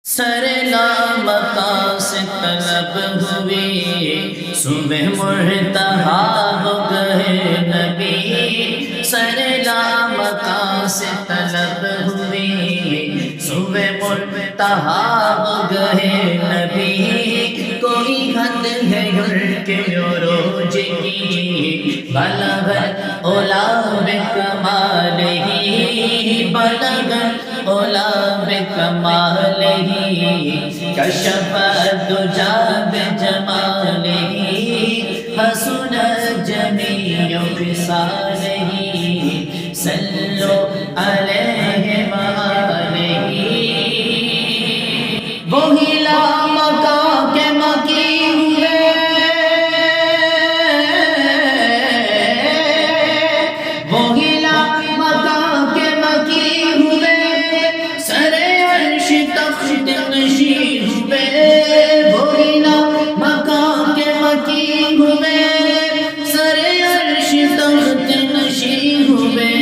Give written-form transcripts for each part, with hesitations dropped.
سر لامکاں سے طلب ہوئی، صبح مرتہا ہو گئے نبی۔ سر لامکاں سے طلب ہوئی، صبح مرتہا ہو گئے نبی۔ کوئی حد ہے ان کے عروج کی، بلغت اولا بکمالہ، بلغت اولا بکمالہ، کشف الدجی بجمالہ، حسن جمیع خصالہ، صلو علیہ وآلہ۔ وہی لامکاں کے مکی ہوئے، وہی لامکاں کے مکی ہوئے، سر عرش تخت نشین ہوئے۔ وہی لامکاں کے مکی ہوئے، سر عرش تخت نشین ہوئے۔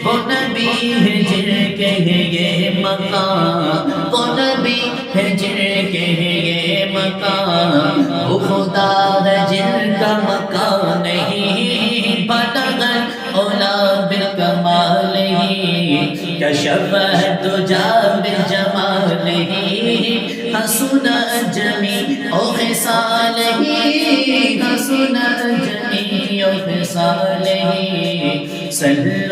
وہ نبی ہے جن کے ہے یہ مقام، وہ نبی ہے جن کے ہے یہ مقام، وہ خدا ہے جن کا مقام نہیں۔ بلغت اولا بکمالہ، کشف الدجی بجمالہ، حسن جمیع خصالہ، حسن جمیع خصالہ، صلی